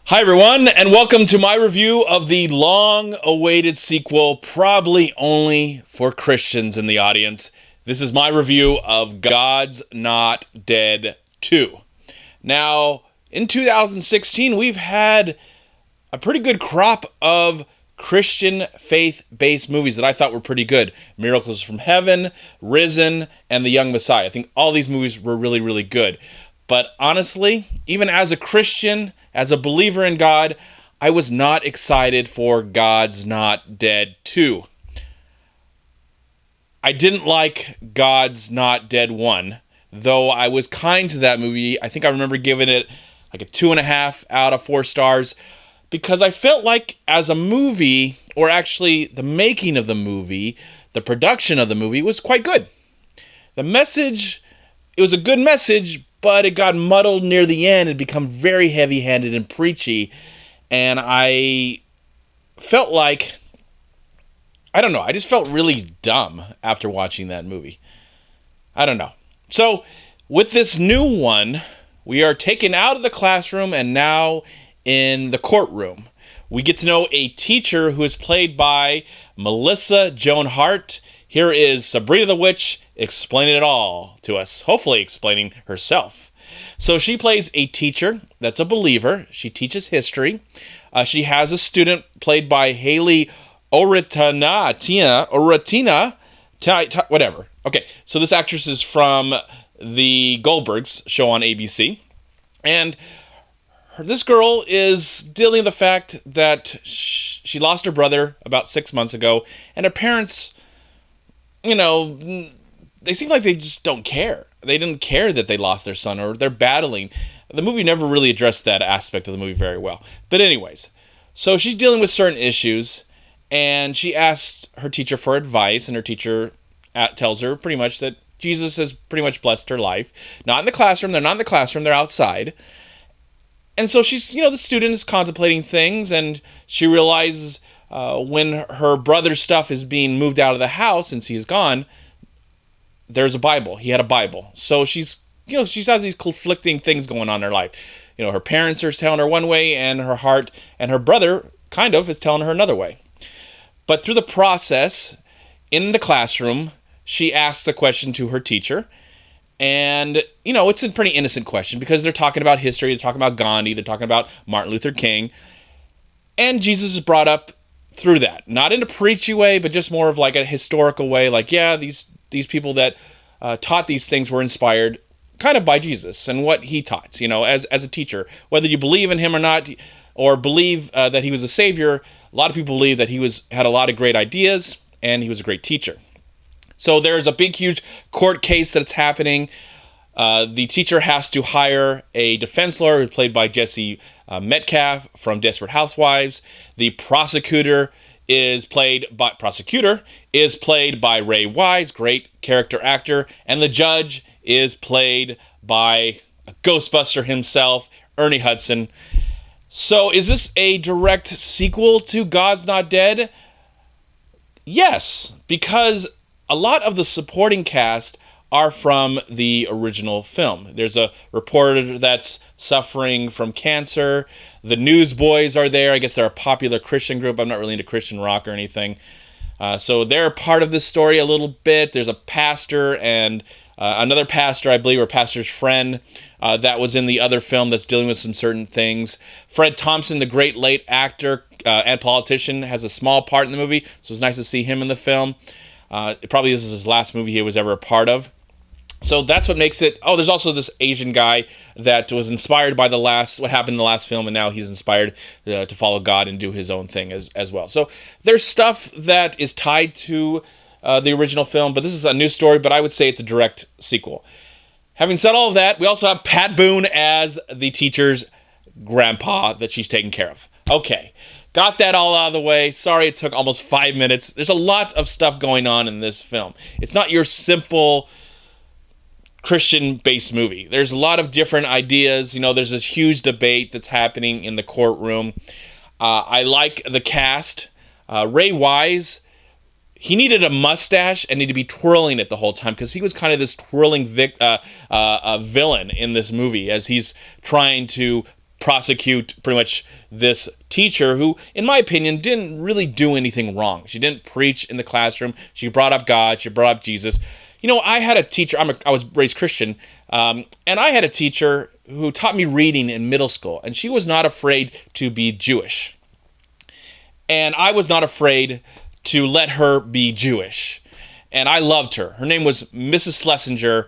Hi everyone, and welcome to my review of the long-awaited sequel, probably only for Christians in the audience. This is my review of God's Not Dead 2. Now, in 2016, we've had a pretty good crop of Christian faith-based movies that I thought were pretty good. Miracles from Heaven, Risen, and The Young Messiah. I think all these movies were really, really good. But honestly, even as a Christian, as a believer in God, I was not excited for God's Not Dead 2. I didn't like God's Not Dead 1, though I was kind to that movie. I think I remember giving it like a 2.5 out of 4 stars, because I felt like as a movie, or actually the making of the movie, the production of the movie was quite good. The message, it was a good message, but it got muddled near the end and become very heavy-handed and preachy. And I felt like, I don't know, I just felt really dumb after watching that movie. I don't know. So, with this new one, we are taken out of the classroom and now in the courtroom. We get to know a teacher who is played by Melissa Joan Hart. Here is Sabrina the Witch explaining it all to us, hopefully explaining herself. So she plays a teacher that's a believer. She teaches history. She has a student played by Haley Oratina, whatever. Okay, so this actress is from the Goldbergs show on ABC. And this girl is dealing with the fact that she lost her brother about 6 months ago, and her parents, you know, they seem like they just don't care. They didn't care that they lost their son, or they're battling. The movie never really addressed that aspect of the movie very well. But anyways, so she's dealing with certain issues, and she asked her teacher for advice, and her teacher tells her pretty much that Jesus has pretty much blessed her life. Not in the classroom. They're not in the classroom. They're outside. And so she's, the student is contemplating things, and she realizes when her brother's stuff is being moved out of the house since he's gone, there's a Bible. He had a Bible. So she's has these conflicting things going on in her life. Her parents are telling her one way, and her heart and her brother kind of is telling her another way. But through the process, in the classroom, she asks a question to her teacher. And, it's a pretty innocent question because they're talking about history. They're talking about Gandhi. They're talking about Martin Luther King. And Jesus is brought up through that. Not in a preachy way, but just more of like a historical way. Like, yeah, these people that taught these things were inspired kind of by Jesus and what he taught, as a teacher. Whether you believe in him or not, or believe that he was a savior, a lot of people believe that he had a lot of great ideas and he was a great teacher. So there's a big, huge court case that's happening. The teacher has to hire a defense lawyer who's played by Jesse Metcalf from Desperate Housewives. The prosecutor is played by Ray Wise, great character actor, and the judge is played by a Ghostbuster himself, Ernie Hudson. So is this a direct sequel to God's Not Dead? Yes, because a lot of the supporting cast are from the original film. There's a reporter that's suffering from cancer. The Newsboys are there. I guess they're a popular Christian group. I'm not really into Christian rock or anything. So they're part of this story a little bit. There's a pastor and another pastor, I believe, or pastor's friend that was in the other film that's dealing with some certain things. Fred Thompson, the great late actor and politician, has a small part in the movie, so it's nice to see him in the film. It probably is his last movie he was ever a part of. So that's what makes it. Oh, there's also this Asian guy that was inspired by what happened in the last film, and now he's inspired to follow God and do his own thing as well. So there's stuff that is tied to the original film, but this is a new story, but I would say it's a direct sequel. Having said all of that, we also have Pat Boone as the teacher's grandpa that she's taking care of. Okay, got that all out of the way. Sorry it took almost 5 minutes. There's a lot of stuff going on in this film. It's not your simple Christian-based movie. There's a lot of different ideas. There's this huge debate that's happening in the courtroom. I like the cast. Ray Wise, he needed a mustache and needed to be twirling it the whole time because he was kind of this twirling villain in this movie as he's trying to prosecute pretty much this teacher who, in my opinion, didn't really do anything wrong. She didn't preach in the classroom. She brought up God. She brought up Jesus. I had a teacher. I was raised Christian, and I had a teacher who taught me reading in middle school, and she was not afraid to be Jewish. And I was not afraid to let her be Jewish. And I loved her. Her name was Mrs. Schlesinger.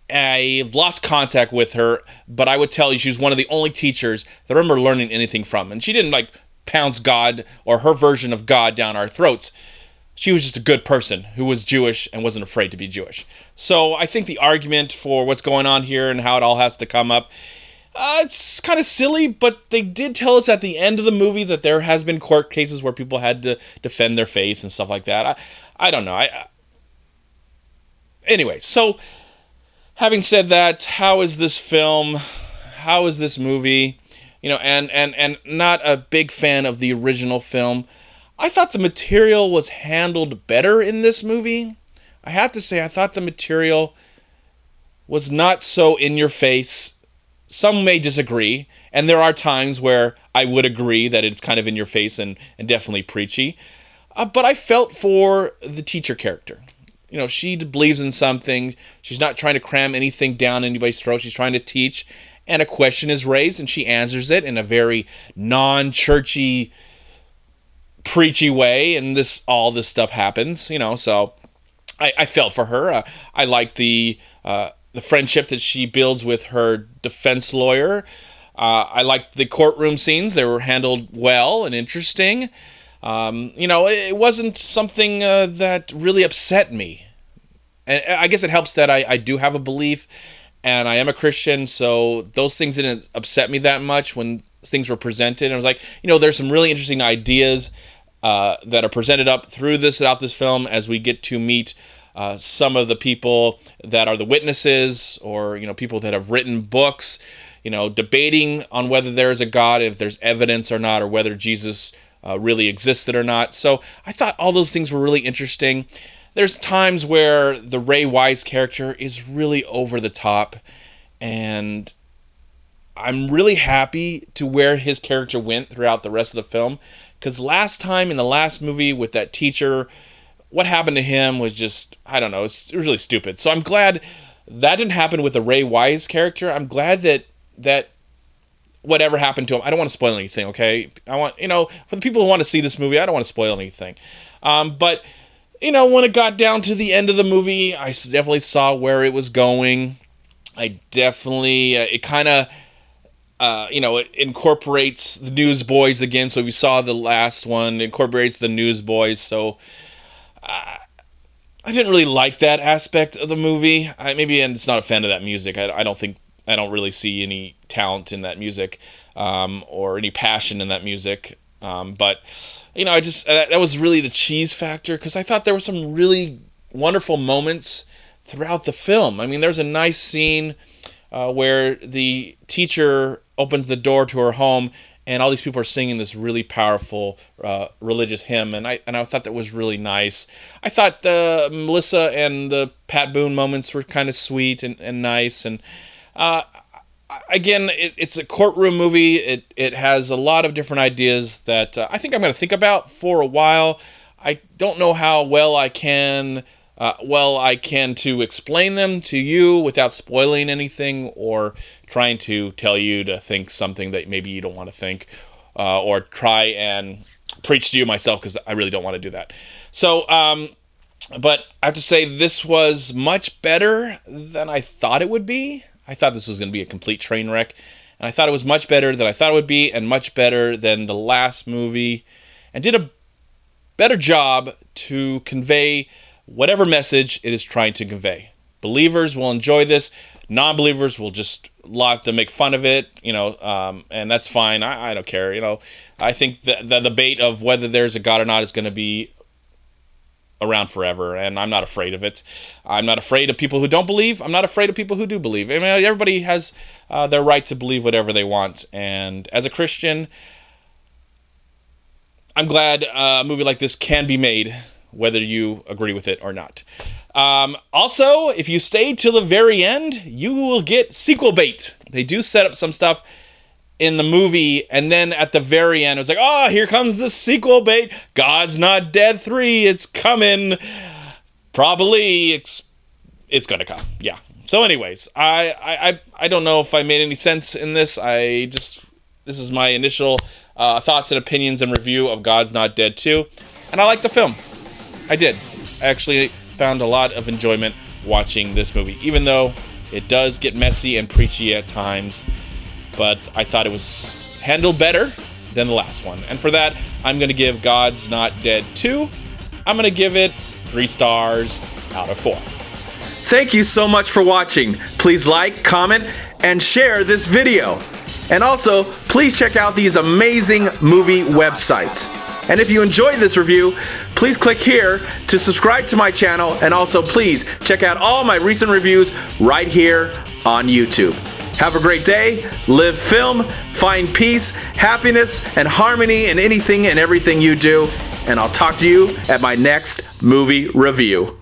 I lost contact with her, but I would tell you she was one of the only teachers that I remember learning anything from. And she didn't pounce God or her version of God down our throats. She was just a good person who was Jewish and wasn't afraid to be Jewish. So I think the argument for what's going on here and how it all has to come up, it's kind of silly, but they did tell us at the end of the movie that there has been court cases where people had to defend their faith and stuff like that. I don't know. Anyway, so having said that, how is this film? How is this movie? And not a big fan of the original film. I thought the material was handled better in this movie. I have to say, I thought the material was not so in your face. Some may disagree, and there are times where I would agree that it's kind of in your face and definitely preachy. But I felt for the teacher character. She believes in something. She's not trying to cram anything down anybody's throat. She's trying to teach, and a question is raised, and she answers it in a very non-churchy, preachy way, and all this stuff happens, so I felt for her. I liked the friendship that she builds with her defense lawyer. I liked the courtroom scenes. They were handled well and interesting. It wasn't something that really upset me. And I guess it helps that I do have a belief, and I am a Christian, so those things didn't upset me that much when things were presented. And I was like, there's some really interesting ideas that are presented throughout this film as we get to meet some of the people that are the witnesses, or people that have written books, debating on whether there is a God, if there's evidence or not, or whether Jesus really existed or not. So I thought all those things were really interesting. There's times where the Ray Wise character is really over the top, and I'm really happy to where his character went throughout the rest of the film, because last time in the last movie with that teacher, what happened to him was just, I don't know, it was really stupid. So I'm glad that didn't happen with the Ray Wise character. I'm glad that whatever happened to him, I don't want to spoil anything, okay? I want, for the people who want to see this movie, I don't want to spoil anything. But, when it got down to the end of the movie, I definitely saw where it was going. I definitely, it kind of, it incorporates the Newsboys again. So if you saw the last one, it incorporates the Newsboys. So I didn't really like that aspect of the movie. Maybe I'm just not a fan of that music. I don't really see any talent in that music, or any passion in that music. But I just, that was really the cheese factor, because I thought there were some really wonderful moments throughout the film. I mean, there's a nice scene where the teacher opens the door to her home, and all these people are singing this really powerful religious hymn, and I thought that was really nice. I thought the Melissa and the Pat Boone moments were kind of sweet and nice, and again, it's a courtroom movie. It has a lot of different ideas that I think I'm going to think about for a while. I don't know how well I can to explain them to you without spoiling anything, or trying to tell you to think something that maybe you don't want to think, or try and preach to you myself, because I really don't want to do that. So, but I have to say, this was much better than I thought it would be. I thought this was going to be a complete train wreck, and I thought it was much better than I thought it would be, and much better than the last movie, and did a better job to convey whatever message it is trying to convey. Believers will enjoy this. Non-believers will just love to make fun of it, and that's fine. I don't care. I think the debate of whether there's a God or not is going to be around forever, and I'm not afraid of it. I'm not afraid of people who don't believe. I'm not afraid of people who do believe. I mean, everybody has their right to believe whatever they want, and as a Christian, I'm glad a movie like this can be made, whether you agree with it or not. Also, if you stay till the very end, you will get sequel bait. They do set up some stuff in the movie, and then at the very end, it was like, oh, here comes the sequel bait. God's Not Dead 3. It's coming. Probably it's gonna come. Yeah. So anyways, I don't know if I made any sense in this. This is my initial thoughts and opinions and review of God's Not Dead 2. And I like the film. I did. I actually found a lot of enjoyment watching this movie, even though it does get messy and preachy at times. But I thought it was handled better than the last one. And for that, I'm going to give God's Not Dead 2. I'm going to give it 3 stars out of 4. Thank you so much for watching. Please like, comment, and share this video. And also, please check out these amazing movie websites. And if you enjoyed this review, please click here to subscribe to my channel, and also please check out all my recent reviews right here on YouTube. Have a great day, live film, find peace, happiness, and harmony in anything and everything you do, and I'll talk to you at my next movie review.